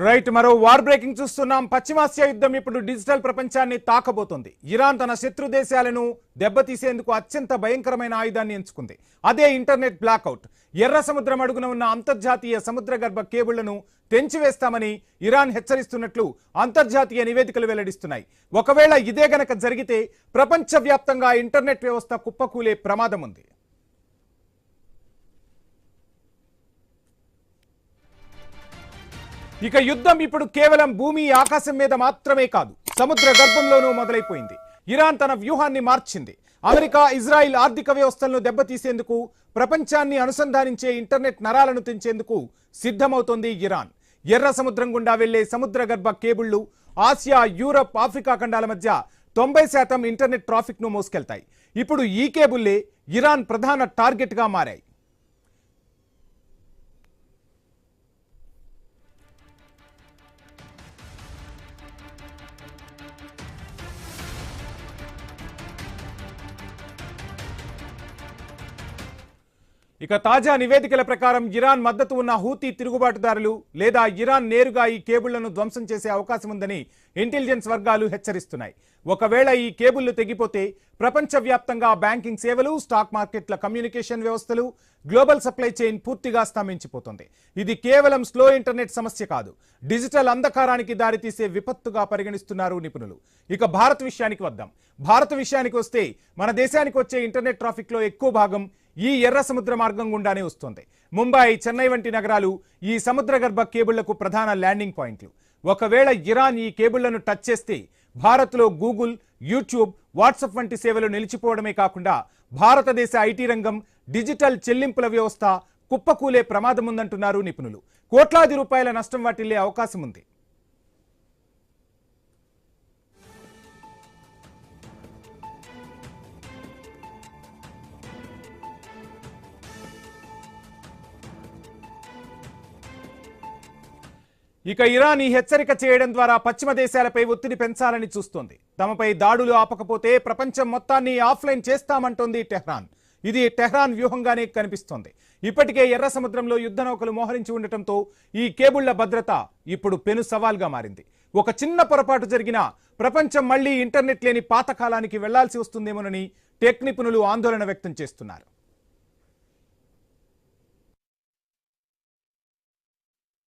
Right మరో war breaking చూస్తున్నాం. పశ్చిమాసియా యుద్ధం ఇప్పుడు డిజిటల్ ప్రపంచాన్ని తాకబోతోంది. ఇరాన్ తన శత్రు దేశాలను దెబ్బతీసేందుకు అత్యంత భయంకరమైన ఆయుధాన్ని ఎంచుకుంది. అదే ఇంటర్నెట్ బ్లాక్అవుట్. ఎర్ర సముద్రం అడుగున ఉన్న అంతర్జాతీయ సముద్ర గర్భ కేబుళ్లను తెంచివేస్తామని ఇరాన్ హెచ్చరిస్తున్నట్లు అంతర్జాతీయ నివేదికలు వెల్లడిస్తున్నాయి. ఒకవేళ ఇదే గనక జరిగితే ప్రపంచవ్యాప్తంగా ఇంటర్నెట్ వ్యవస్థ కుప్పకూలే ప్రమాదం ఉంది. ఇక యుద్ధం ఇప్పుడు కేవలం భూమి ఆకాశం మీద మాత్రమే కాదు, సముద్ర గర్భంలోనూ మొదలైపోయింది. ఇరాన్ తన వ్యూహాన్ని మార్చింది. అమెరికా, ఇజ్రాయిల్ ఆర్థిక వ్యవస్థలను దెబ్బతీసేందుకు, ప్రపంచాన్ని అనుసంధానించే ఇంటర్నెట్ నరాలను తెంచేందుకు సిద్ధమవుతోంది ఇరాన్. ఎర్ర సముద్రం గుండా వెళ్లే సముద్ర గర్భ కేబుళ్లు ఆసియా, యూరప్, ఆఫ్రికా ఖండాల మధ్య 90% ఇంటర్నెట్ ట్రాఫిక్ ను మోసుకెళ్తాయి. ఇప్పుడు ఈ కేబుల్లే ఇరాన్ ప్రధాన టార్గెట్ గా మారాయి. ఇక తాజా నివేదికల ప్రకారం ఇరాన్ మద్దతు ఉన్న హూతీ తిరుగుబాటుదారులు లేదా ఇరాన్ నేరుగా ఈ కేబుళ్లను ధ్వంసం చేసే అవకాశం ఉందని ఇంటెలిజెన్స్ వర్గాలు హెచ్చరిస్తున్నాయి. ఒకవేళ ఈ కేబుళ్లు తెగిపోతే ప్రపంచవ్యాప్తంగా బ్యాంకింగ్ సేవలు, స్టాక్ మార్కెట్ల కమ్యూనికేషన్ వ్యవస్థలు, గ్లోబల్ సప్లై చైన్ పూర్తిగా స్తంభించిపోతుంది. ఇది కేవలం స్లో ఇంటర్నెట్ సమస్య కాదు, డిజిటల్ అంధకారానికి దారితీసే విపత్తుగా పరిగణిస్తున్నారు నిపుణులు. ఇక భారత్ విషయానికి వద్దాం. భారత్ విషయానికి వస్తే మన దేశానికి వచ్చే ఇంటర్నెట్ ట్రాఫిక్ లో ఎక్కువ భాగం ఈ ఎర్ర సముద్ర మార్గం గుండానే వస్తుంది. ముంబై, చెన్నై వంటి నగరాలు ఈ సముద్ర గర్భ కేబుళ్లకు ప్రధాన ల్యాండింగ్ పాయింట్లు. ఒకవేళ ఇరాన్ ఈ కేబుళ్లను టచ్ చేస్తే భారత్లో గూగుల్, యూట్యూబ్, వాట్సాప్ వంటి సేవలు నిలిచిపోవడమే కాకుండా భారతదేశ ఐటీ రంగం, డిజిటల్ చెల్లింపుల వ్యవస్థ కుప్పకూలే ప్రమాదం ఉందంటున్నారు నిపుణులు. కోట్లాది రూపాయల నష్టం వాటిల్లే అవకాశం ఉంది. ఇక ఇరాన్ ఈ హెచ్చరిక చేయడం ద్వారా పశ్చిమ దేశాలపై ఒత్తిడి పెంచాలని చూస్తోంది. తమపై దాడులు ఆపకపోతే ప్రపంచం మొత్తాన్ని ఆఫ్లైన్ చేస్తామంటోంది టెహ్రాన్. ఇది టెహ్రాన్ వ్యూహంగానే కనిపిస్తోంది. ఇప్పటికే ఎర్ర సముద్రంలో యుద్ధ నౌకలు మోహరించి ఉండటంతో ఈ కేబుళ్ల భద్రత ఇప్పుడు పెను సవాల్గా మారింది. ఒక చిన్న పొరపాటు జరిగినా ప్రపంచం మళ్లీ ఇంటర్నెట్ లేని పాతకాలానికి వెళ్లాల్సి వస్తుందేమోనని టెక్ నిపుణులు ఆందోళన వ్యక్తం చేస్తున్నారు.